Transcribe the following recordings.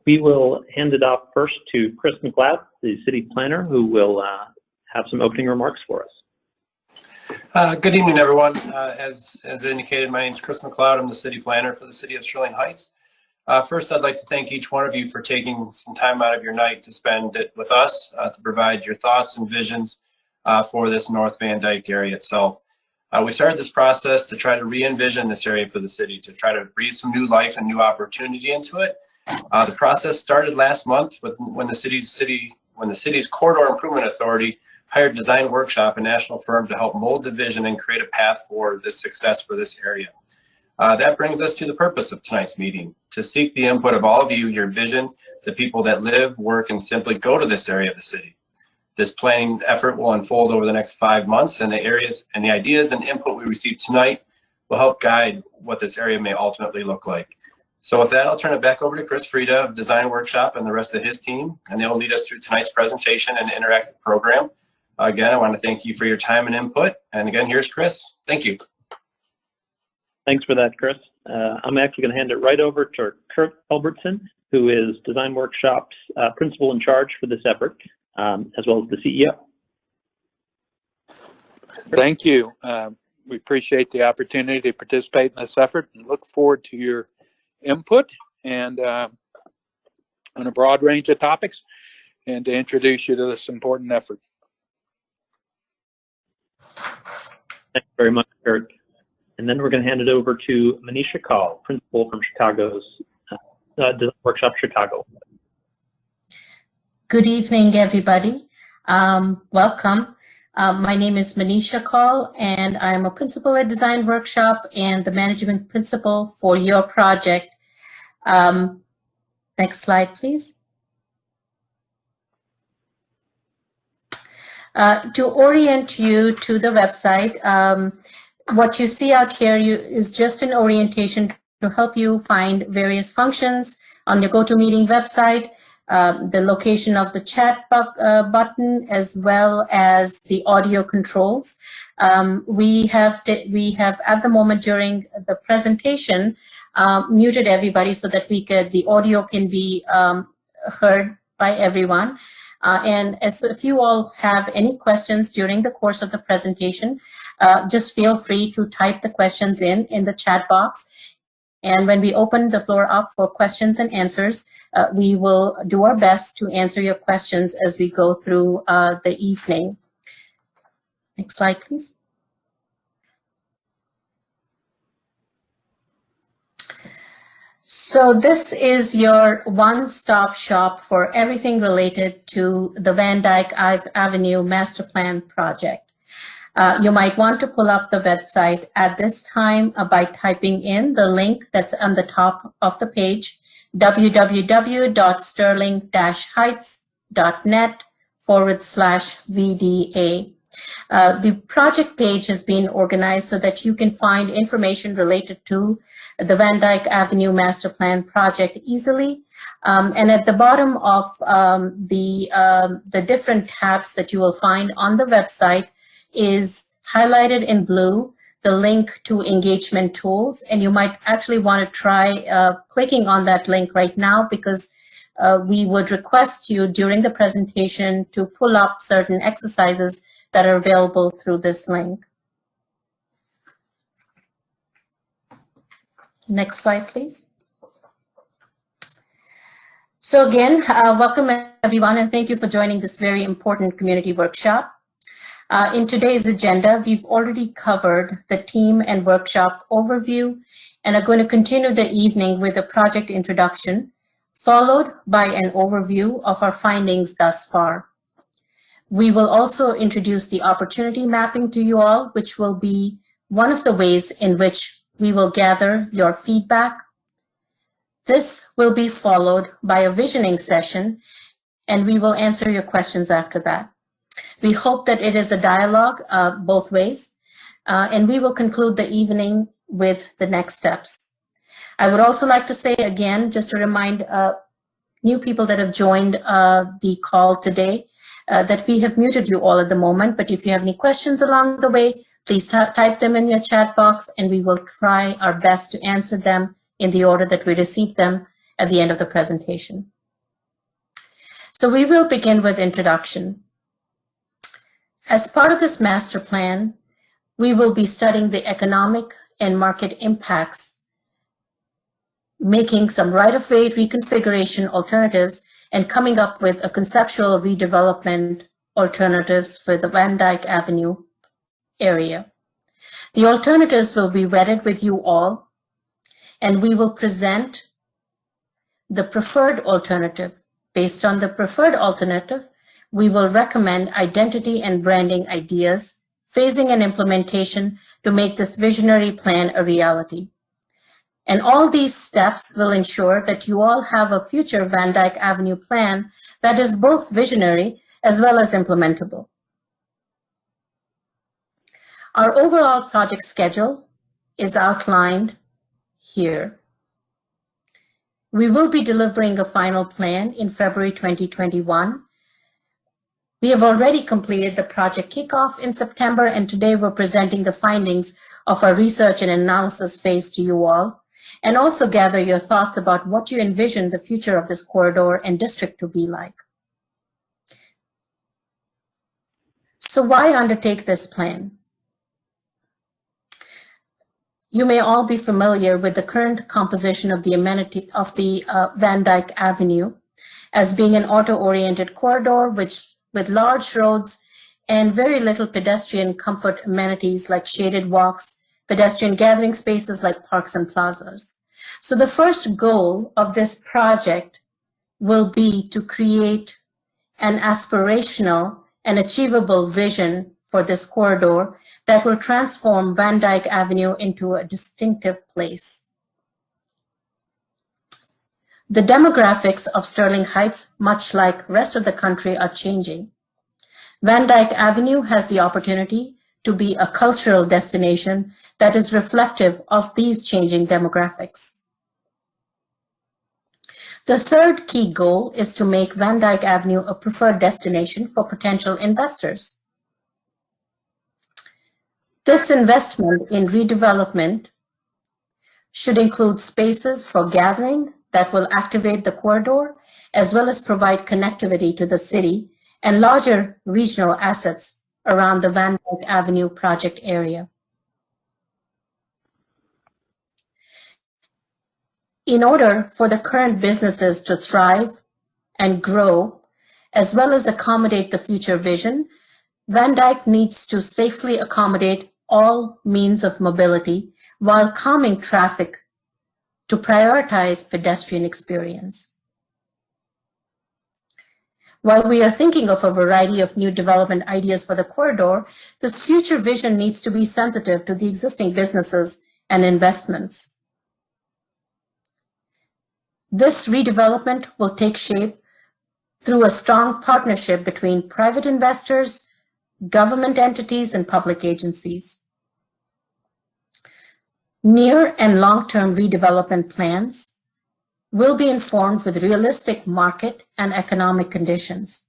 We will hand it off first to Chris McLeod, the city planner, who will have some opening remarks for us. Good evening, everyone. As indicated, my name is Chris McLeod. I'm the city planner for the city of Sterling Heights. First, I'd like to thank each one of you for taking some time out of your night to spend it with us, to provide your thoughts and visions for this North Van Dyke area itself. We started this process to try to re-envision this area for the city, to try to breathe some new life and new opportunity into it. The process started last month when the city's Corridor Improvement Authority hired Design Workshop, a national firm, to help mold the vision and create a path for this success for this area. That brings us to the purpose of tonight's meeting, to seek the input of all of you, your vision, the people that live, work, and simply go to this area of the city. This planning effort will unfold over the next 5 months, and the ideas and input we receive tonight will help guide what this area may ultimately look like. So with that, I'll turn it back over to Chris Frieda of Design Workshop and the rest of his team, and they'll lead us through tonight's presentation and interactive program. Again, I want to thank you for your time and input. And again, here's Chris. Thank you. Thanks for that, Chris. I'm actually going to hand it right over to Kurt Albertson, who is Design Workshop's principal in charge for this effort, as well as the CEO. Thank you. We appreciate the opportunity to participate in this effort and look forward to your input and on a broad range of topics, and to introduce you to this important effort. Thank you very much, Kurt. And then we're going to hand it over to Manisha Kaul, principal from Chicago's Design Workshop Chicago. Good evening, everybody. Welcome. My name is Manisha Kaul, and I'm a principal at Design Workshop and the management principal for your project. Next slide, please. To orient you to the website, what you see out here is just an orientation to help you find various functions on your GoToMeeting website, the location of the chat button, as well as the audio controls. We have at the moment during the presentation muted everybody so that the audio can be heard by everyone. And if you all have any questions during the course of the presentation, just feel free to type the questions in the chat box. And when we open the floor up for questions and answers, we will do our best to answer your questions as we go through the evening. Next slide, please. So this is your one-stop shop for everything related to the Van Dyke Avenue Master Plan project. You might want to pull up the website at this time by typing in the link that's on the top of the page, www.sterling-heights.net/VDA. The project page has been organized so that you can find information related to the Van Dyke Avenue Master Plan project easily. And at the bottom of the different tabs that you will find on the website is highlighted in blue the link to engagement tools. And you might actually want to try clicking on that link right now, because we would request you during the presentation to pull up certain exercises that are available through this link. Next slide, please. So again, welcome everyone, and thank you for joining this very important community workshop. In today's agenda, we've already covered the team and workshop overview, and are going to continue the evening with a project introduction, followed by an overview of our findings thus far. We will also introduce the opportunity mapping to you all, which will be one of the ways in which we will gather your feedback. This will be followed by a visioning session, and we will answer your questions after that. We hope that it is a dialogue both ways, and we will conclude the evening with the next steps. I would also like to say again, just to remind new people that have joined the call today, that we have muted you all at the moment, but if you have any questions along the way, please type them in your chat box, and we will try our best to answer them in the order that we receive them at the end of the presentation. So we will begin with introduction. As part of this master plan, we will be studying the economic and market impacts, making some right-of-way reconfiguration alternatives, and coming up with a conceptual redevelopment alternatives for the Van Dyke Avenue area. The alternatives will be vetted with you all, and we will present the preferred alternative. Based on the preferred alternative, we will recommend identity and branding ideas, phasing and implementation to make this visionary plan a reality. And all these steps will ensure that you all have a future Van Dyke Avenue plan that is both visionary as well as implementable. Our overall project schedule is outlined here. We will be delivering a final plan in February 2021. We have already completed the project kickoff in September, and today we're presenting the findings of our research and analysis phase to you all, and also gather your thoughts about what you envision the future of this corridor and district to be like. So why undertake this plan? You may all be familiar with the current composition of the amenity of the Van Dyke Avenue as being an auto-oriented corridor with large roads and very little pedestrian comfort amenities like shaded walks, pedestrian gathering spaces like parks and plazas. So the first goal of this project will be to create an aspirational and achievable vision for this corridor that will transform Van Dyke Avenue into a distinctive place. The demographics of Sterling Heights, much like rest of the country, are changing. Van Dyke Avenue has the opportunity to be a cultural destination that is reflective of these changing demographics. The third key goal is to make Van Dyke Avenue a preferred destination for potential investors. This investment in redevelopment should include spaces for gathering that will activate the corridor, as well as provide connectivity to the city and larger regional assets around the Van Dyke Avenue project area. In order for the current businesses to thrive and grow, as well as accommodate the future vision, Van Dyke needs to safely accommodate all means of mobility while calming traffic to prioritize pedestrian experience. While we are thinking of a variety of new development ideas for the corridor, this future vision needs to be sensitive to the existing businesses and investments. This redevelopment will take shape through a strong partnership between private investors, government entities, and public agencies. Near and long-term redevelopment plans will be informed with realistic market and economic conditions.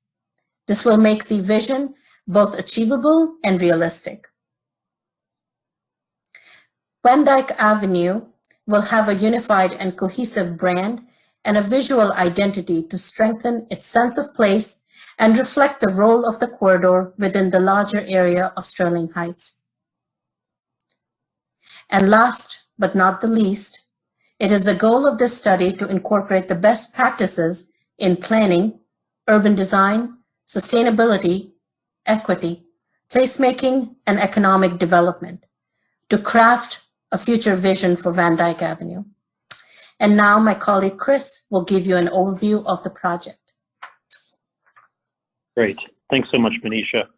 This will make the vision both achievable and realistic. Van Dyke Avenue will have a unified and cohesive brand and a visual identity to strengthen its sense of place and reflect the role of the corridor within the larger area of Sterling Heights. And last but not the least, it is the goal of this study to incorporate the best practices in planning, urban design, sustainability, equity, placemaking, and economic development to craft a future vision for Van Dyke Avenue. And now my colleague Chris will give you an overview of the project. Great. Thanks so much, Manisha.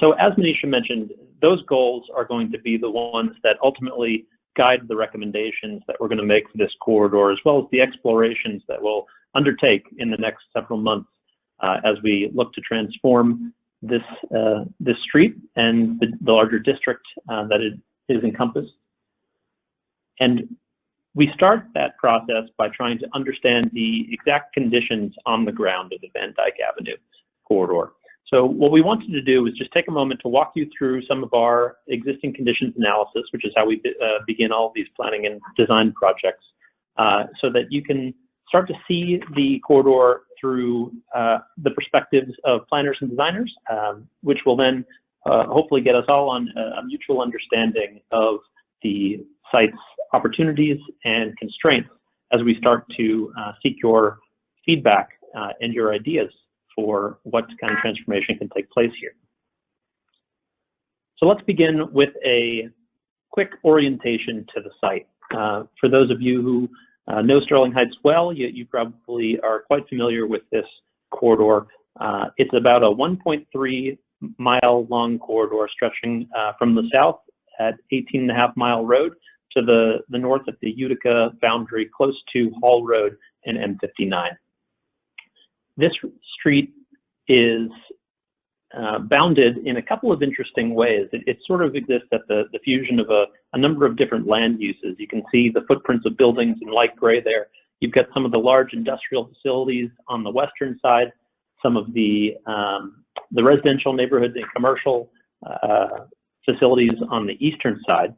So as Manisha mentioned, those goals are going to be the ones that ultimately guide the recommendations that we're going to make for this corridor, as well as the explorations that we'll undertake in the next several months as we look to transform this street and the larger district that it is encompassed. And we start that process by trying to understand the exact conditions on the ground of the Van Dyke Avenue corridor. So what we wanted to do is just take a moment to walk you through some of our existing conditions analysis, which is how we begin all of these planning and design projects, so that you can start to see the corridor through the perspectives of planners and designers, which will then hopefully get us all on a mutual understanding of the site's opportunities and constraints as we start to seek your feedback and your ideas for what kind of transformation can take place here. So let's begin with a quick orientation to the site. For those of you who know Sterling Heights well, you probably are quite familiar with this corridor. It's about a 1.3 mile long corridor stretching from the south at 18.5-mile road to the north at the Utica boundary close to Hall Road and M59. This street is bounded in a couple of interesting ways. It sort of exists at the fusion of a number of different land uses. You can see the footprints of buildings in light gray there. You've got some of the large industrial facilities on the western side, some of the residential neighborhoods and commercial facilities on the eastern side.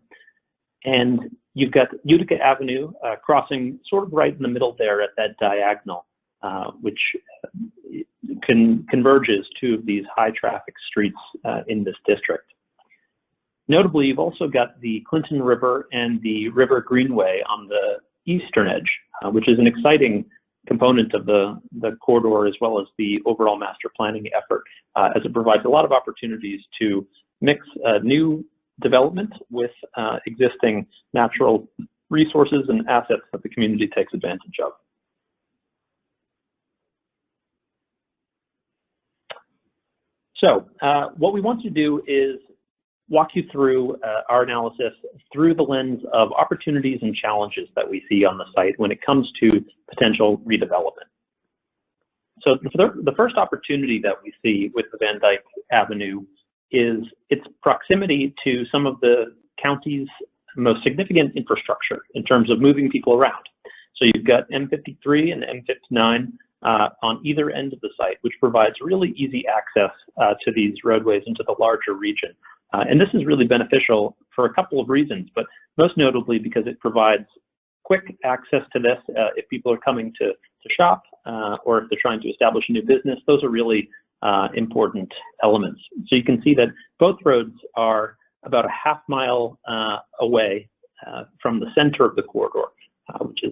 And you've got Utica Avenue crossing sort of right in the middle there at that diagonal, which converges two of these high traffic streets in this district. Notably, you've also got the Clinton River and the River Greenway on the eastern edge, which is an exciting component of the corridor as well as the overall master planning effort, as it provides a lot of opportunities to mix new development with existing natural resources and assets that the community takes advantage of. So what we want to do is walk you through our analysis through the lens of opportunities and challenges that we see on the site when it comes to potential redevelopment. So the first opportunity that we see with the Van Dyke Avenue is its proximity to some of the county's most significant infrastructure in terms of moving people around. So you've got M53 and M59 on either end of the site, which provides really easy access to these roadways into the larger region. And this is really beneficial for a couple of reasons, but most notably because it provides quick access to this if people are coming to shop or if they're trying to establish a new business. Those are really important elements. So you can see that both roads are about a half-mile away from the center of the corridor, which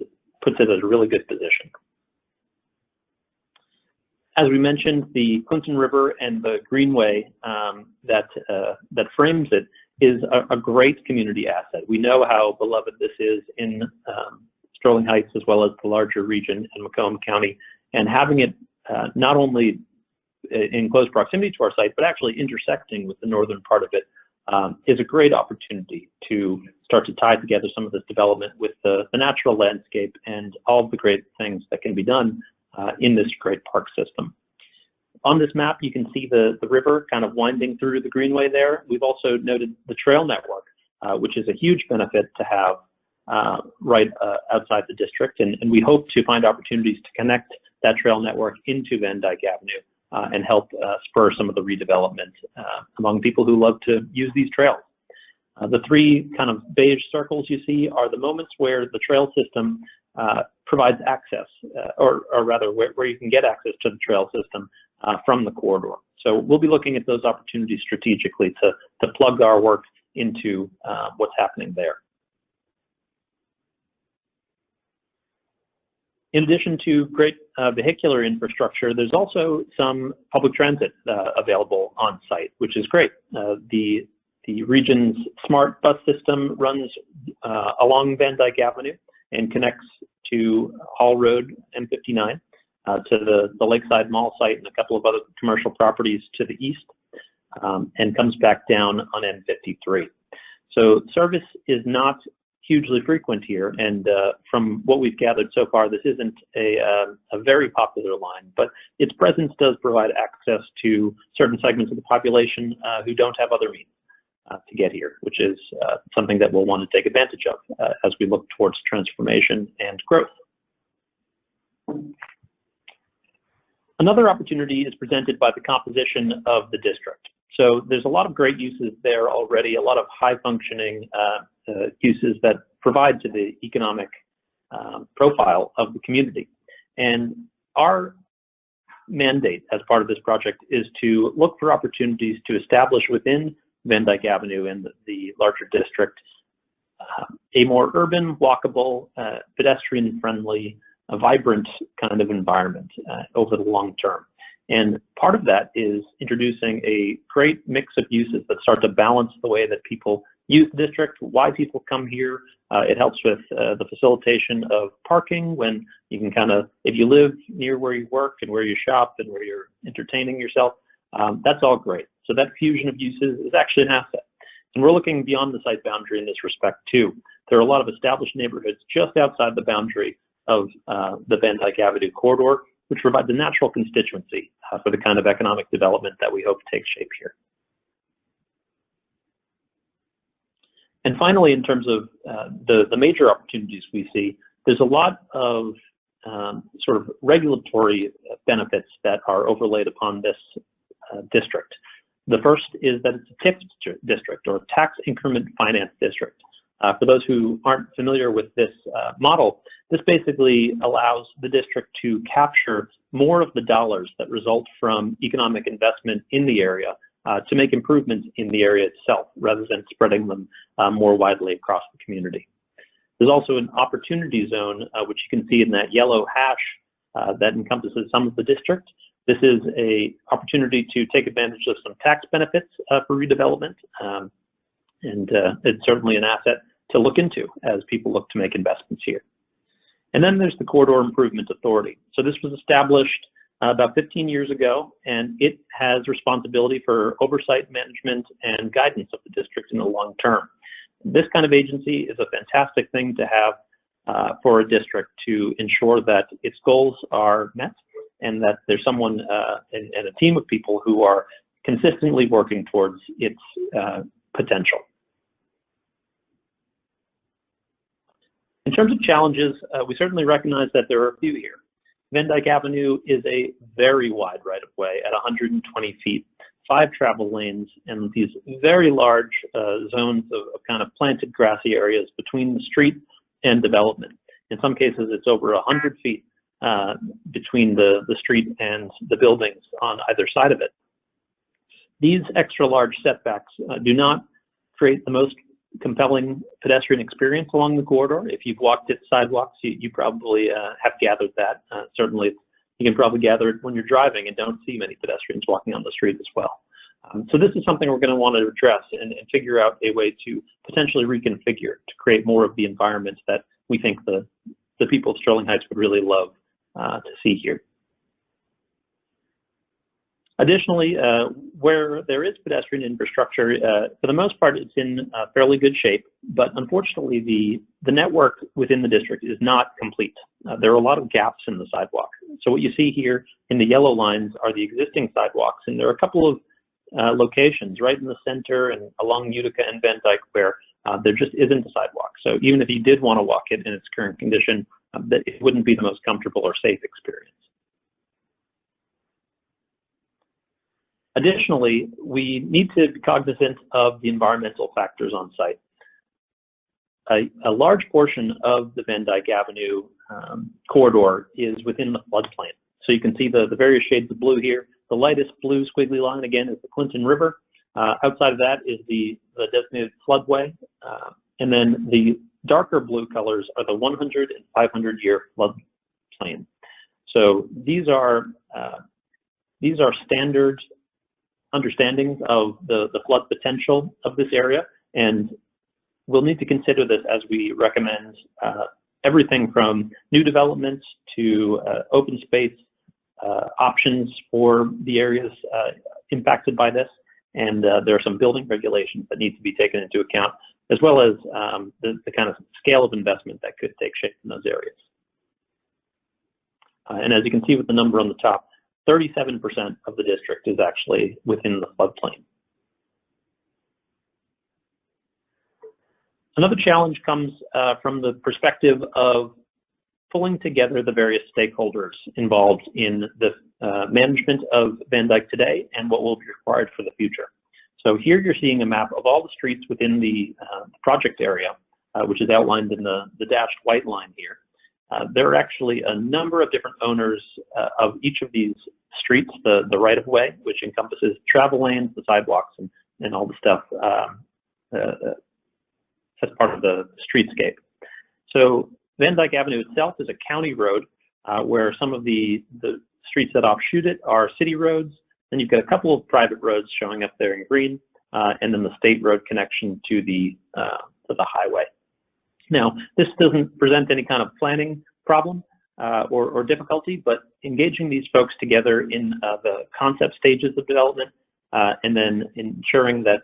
puts it at a really good position. As we mentioned, the Clinton River and the Greenway that frames it is a great community asset. We know how beloved this is in Sterling Heights as well as the larger region in Macomb County, and having it not only in close proximity to our site, but actually intersecting with the northern part of it is a great opportunity to start to tie together some of this development with the natural landscape and all of the great things that can be done in this great park system. On this map, you can see the river kind of winding through the Greenway there. We've also noted the trail network, which is a huge benefit to have right outside the district. And we hope to find opportunities to connect that trail network into Van Dyke Avenue and help spur some of the redevelopment among people who love to use these trails. The three kind of beige circles you see are the moments where the trail system provides access, or rather where you can get access to the trail system from the corridor. So we'll be looking at those opportunities strategically to plug our work into what's happening there. In addition to great vehicular infrastructure, there's also some public transit available on site, which is great. The region's smart bus system runs along Van Dyke Avenue and connects to Hall Road, M59, to the Lakeside Mall site and a couple of other commercial properties to the east, and comes back down on M53. So service is not hugely frequent here, and from what we've gathered so far, this isn't a very popular line, but its presence does provide access to certain segments of the population who don't have other means to get here, which is something that we'll want to take advantage of as we look towards transformation and growth. Another opportunity is presented by the composition of the district. So there's a lot of great uses there already, a lot of high functioning uses that provide to the economic profile of the community. And our mandate as part of this project is to look for opportunities to establish within Van Dyke Avenue and the larger district a more urban, walkable, pedestrian-friendly, vibrant kind of environment over the long term. And part of that is introducing a great mix of uses that start to balance the way that people use the district, why people come here. It helps with the facilitation of parking when you can kind of, if you live near where you work and where you shop and where you're entertaining yourself, that's all great. So that fusion of uses is actually an asset. And we're looking beyond the site boundary in this respect too. There are a lot of established neighborhoods just outside the boundary of the Van Dyke Avenue corridor, which provides a natural constituency for the kind of economic development that we hope takes shape here. And finally, in terms of the major opportunities we see, there's a lot of sort of regulatory benefits that are overlaid upon this district. The first is that it's a TIF district, or tax increment finance district. For those who aren't familiar with this model, this basically allows the district to capture more of the dollars that result from economic investment in the area to make improvements in the area itself, rather than spreading them more widely across the community. There's also an opportunity zone, which you can see in that yellow hash that encompasses some of the district. This is an opportunity to take advantage of some tax benefits for redevelopment, and it's certainly an asset to look into as people look to make investments here. And then there's the Corridor Improvement Authority. So this was established about 15 years ago, and it has responsibility for oversight, management, and guidance of the district in the long term. This kind of agency is a fantastic thing to have for a district to ensure that its goals are met and that there's someone and a team of people who are consistently working towards its potential. In terms of challenges, we certainly recognize that there are a few here. Van Dyke Avenue is a very wide right-of-way at 120 feet, 5 travel lanes, and these very large zones of kind of planted grassy areas between the street and development. In some cases, it's over 100 feet between the street and the buildings on either side of it. These extra large setbacks do not create the most compelling pedestrian experience along the corridor. If you've walked its sidewalks, you probably have gathered that. Certainly, you can probably gather it when you're driving and don't see many pedestrians walking on the street as well. So this is something we're going to want to address and figure out a way to potentially reconfigure to create more of the environments that we think the people of Sterling Heights would really love to see here. Additionally, where there is pedestrian infrastructure, for the most part, it's in fairly good shape, but unfortunately, the network within the district is not complete. There are a lot of gaps in the sidewalk. So what you see here in the yellow lines are the existing sidewalks, and there are a couple of locations right in the center and along Utica and Van Dyke where there just isn't a sidewalk. So even if you did want to walk it in its current condition, it wouldn't be the most comfortable or safe experience. Additionally, we need to be cognizant of the environmental factors on site. A large portion of the Van Dyke Avenue corridor is within the floodplain. So you can see the various shades of blue here. The lightest blue squiggly line, again, is the Clinton River. Outside of that is the designated floodway. And then the darker blue colors are the 100 and 500-year floodplain. So these are standard understandings of the flood potential of this area, and we'll need to consider this as we recommend everything from new developments to open space options for the areas impacted by this, and there are some building regulations that need to be taken into account, as well as the kind of scale of investment that could take shape in those areas. And as you can see with the number on the top, 37% of the district is actually within the floodplain. Another challenge comes from the perspective of pulling together the various stakeholders involved in the management of Van Dyke today and what will be required for the future. So here you're seeing a map of all the streets within the project area, which is outlined in the dashed white line here. there are actually a number of different owners of each of these streets, the right-of-way, which encompasses travel lanes, the sidewalks, and all the stuff as part of the streetscape. So Van Dyke Avenue itself is a county road where some of the streets that offshoot it are city roads. Then you've got a couple of private roads showing up there in green, and then the state road connection to the highway. Now, this doesn't present any kind of planning problem or difficulty, but engaging these folks together in the concept stages of development and then ensuring that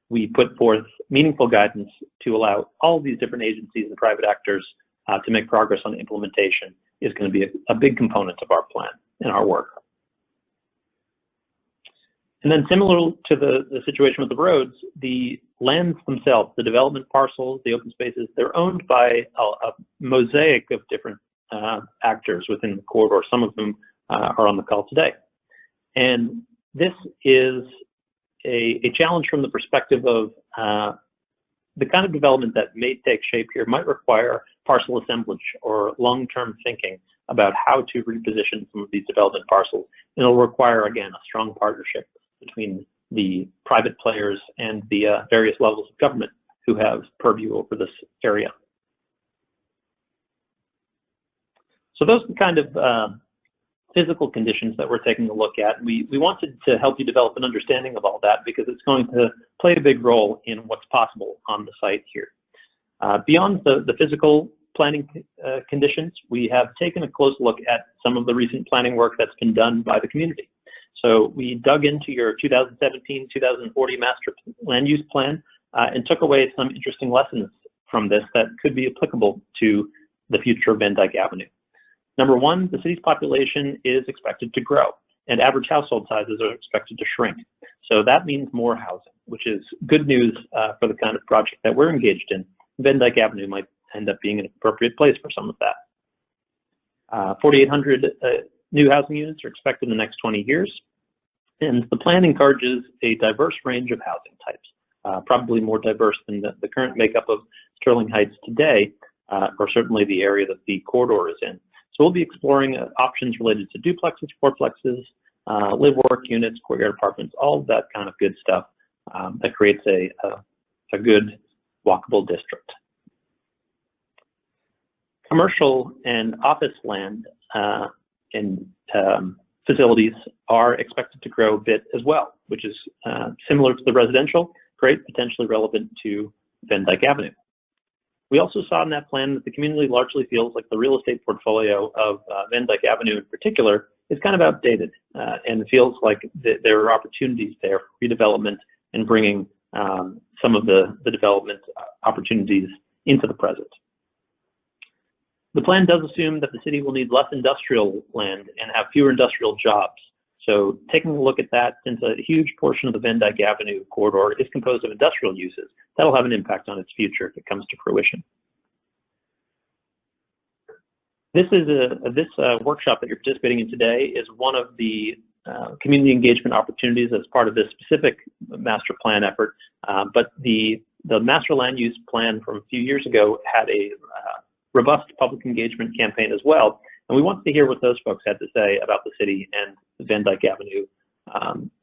we put forth meaningful guidance to allow all of these different agencies and private actors to make progress on implementation is going to be a big component of our plan and our work. And then similar to the situation with the roads, the lands themselves, the development parcels, the open spaces, they're owned by a mosaic of different actors within the corridor, some of whom are on the call today. And this is a challenge from the perspective of the kind of development that may take shape here might require parcel assemblage or long-term thinking about how to reposition some of these development parcels. And it'll require, again, a strong partnership between the private players and the various levels of government who have purview over this area. So those are the kind of physical conditions that we're taking a look at. We wanted to help you develop an understanding of all that because it's going to play a big role in what's possible on the site here. Beyond the physical planning conditions, we have taken a close look at some of the recent planning work that's been done by the community. So we dug into your 2017-2040 master land use plan and took away some interesting lessons from this that could be applicable to the future of Van Dyke Avenue. Number one, the city's population is expected to grow and average household sizes are expected to shrink. So that means more housing, which is good news for the kind of project that we're engaged in. Van Dyke Avenue might end up being an appropriate place for some of that. 4,800 new housing units are expected in the next 20 years. And the plan encourages a diverse range of housing types, probably more diverse than the current makeup of Sterling Heights today, or certainly the area that the corridor is in. So we'll be exploring options related to duplexes, fourplexes, live-work units, courtyard apartments, all of that kind of good stuff that creates a good walkable district. Commercial and office land and facilities are expected to grow a bit as well, which is similar to the residential, great, potentially relevant to Van Dyke Avenue. We also saw in that plan that the community largely feels like the real estate portfolio of Van Dyke Avenue in particular is kind of outdated and feels like there are opportunities there for redevelopment and bringing some of the development opportunities into the present. The plan does assume that the city will need less industrial land and have fewer industrial jobs. So taking a look at that, since a huge portion of the Van Dyke Avenue corridor is composed of industrial uses, that'll have an impact on its future if it comes to fruition. This is this workshop that you're participating in today is one of the community engagement opportunities as part of this specific master plan effort. But the master land use plan from a few years ago had a robust public engagement campaign as well. And we wanted to hear what those folks had to say about the city and Van Dyke Avenue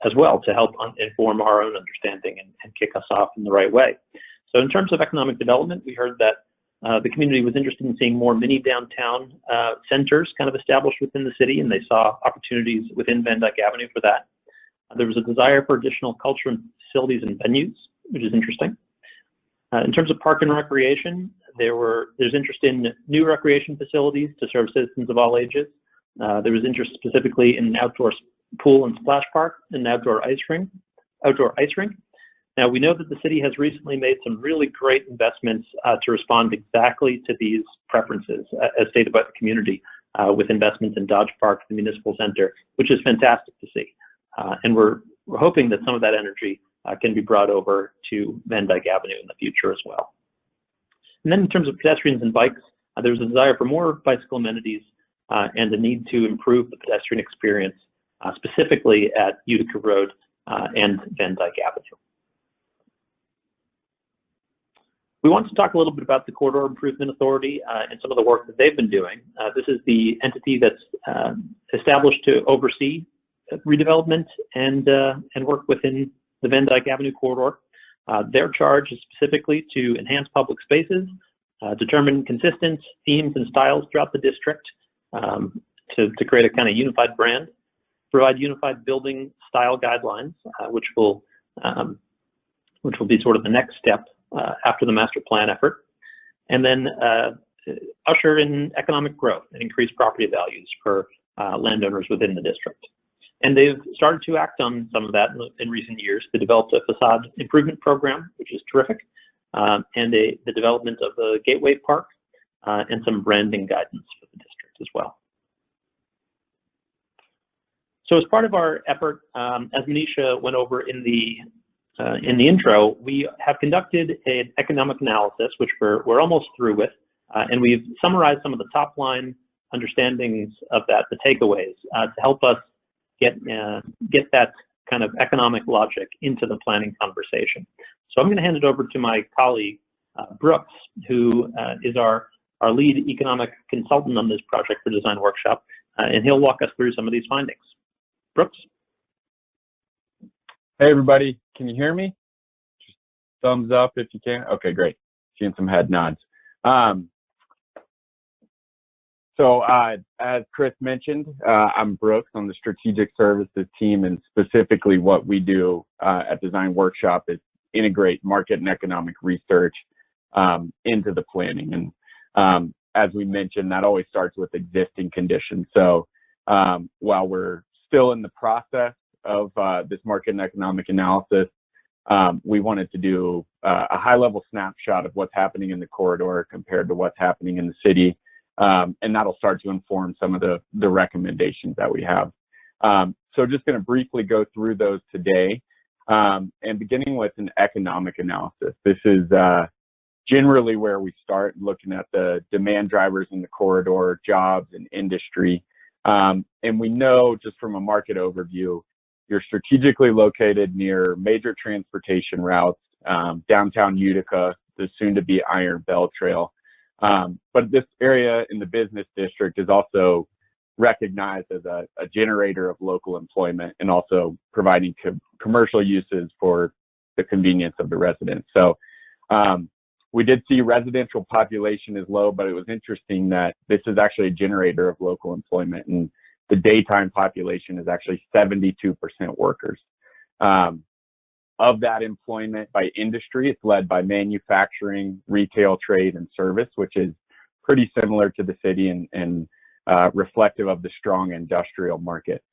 as well to help inform our own understanding and kick us off in the right way. So in terms of economic development, we heard that the community was interested in seeing more mini downtown centers kind of established within the city, and they saw opportunities within Van Dyke Avenue for that. There was a desire for additional culture and facilities and venues, which is interesting. In terms of park and recreation, there's interest in new recreation facilities to serve citizens of all ages. There was interest specifically in an outdoor pool and splash park and an outdoor ice rink. Now, we know that the city has recently made some really great investments to respond exactly to these preferences, as stated by the community, with investments in Dodge Park, the municipal center, which is fantastic to see. And we're hoping that some of that energy can be brought over to Van Dyke Avenue in the future as well. And then in terms of pedestrians and bikes, there's a desire for more bicycle amenities and a need to improve the pedestrian experience, specifically at Utica Road and Van Dyke Avenue. We want to talk a little bit about the Corridor Improvement Authority and some of the work that they've been doing. This is the entity that's established to oversee redevelopment and work within the Van Dyke Avenue corridor. Their charge is specifically to enhance public spaces, determine consistent themes and styles throughout the district to create a kind of unified brand, provide unified building style guidelines, which will be sort of the next step after the master plan effort, and then usher in economic growth and increase property values for landowners within the district. And they've started to act on some of that in recent years. They developed a facade improvement program, which is terrific, and the development of the Gateway Park and some branding guidance for the district as well. So as part of our effort, as Manisha went over in the intro, we have conducted an economic analysis, which we're almost through with, and we've summarized some of the top line understandings of that, the takeaways, to help us get that kind of economic logic into the planning conversation. So I'm going to hand it over to my colleague, Brooks, who is our lead economic consultant on this project for Design Workshop, and he'll walk us through some of these findings. Brooks? Hey everybody, can you hear me? Just thumbs up if you can. Okay, great. Seeing some head nods. So as Chris mentioned, I'm Brooks on the Strategic Services team, and specifically what we do at Design Workshop is integrate market and economic research into the planning. And as we mentioned, that always starts with existing conditions. So while we're still in the process of this market and economic analysis, we wanted to do a high-level snapshot of what's happening in the corridor compared to what's happening in the city. And that'll start to inform some of the recommendations that we have. So just going to briefly go through those today, and beginning with an economic analysis. This is generally where we start looking at the demand drivers in the corridor, jobs and industry. And we know just from a market overview, you're strategically located near major transportation routes, downtown Utica, the soon-to-be Iron Bell Trail. But this area in the business district is also recognized as a generator of local employment and also providing commercial uses for the convenience of the residents. So we did see residential population is low, but it was interesting that this is actually a generator of local employment, and the daytime population is actually 72% workers. Of that employment by industry, it's led by manufacturing, retail, trade, and service, which is pretty similar to the city and reflective of the strong industrial market.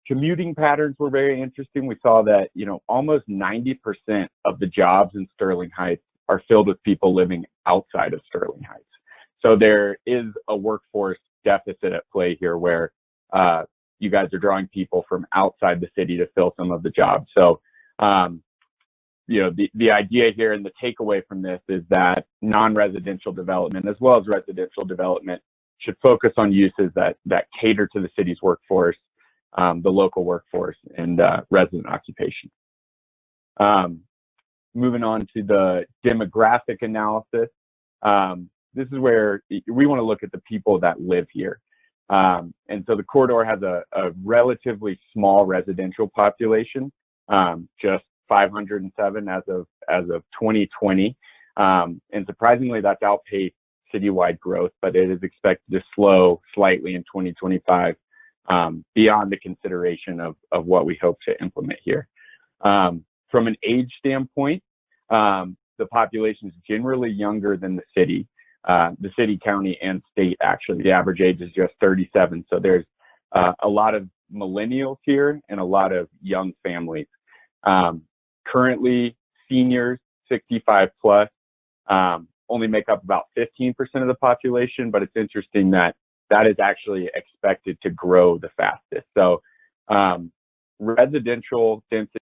Commuting patterns were very interesting. We saw that, almost 90% of the jobs in Sterling Heights are filled with people living outside of Sterling Heights. So there is a workforce deficit at play here where you guys are drawing people from outside the city to fill some of the jobs. So, the idea here and the takeaway from this is that non-residential development as well as residential development should focus on uses that cater to the city's workforce, the local workforce, and resident occupation. Moving on to the demographic analysis. This is where we want to look at the people that live here. And so the corridor has a relatively small residential population, just 507 as of 2020. And surprisingly, that's outpaced citywide growth, but it is expected to slow slightly in 2025 beyond the consideration of what we hope to implement here. From an age standpoint, the population is generally younger than the city, county, and state, actually. The average age is just 37. So there's a lot of millennials here and a lot of young families. Currently, seniors, 65 plus, only make up about 15% of the population, but it's interesting that is actually expected to grow the fastest. So residential density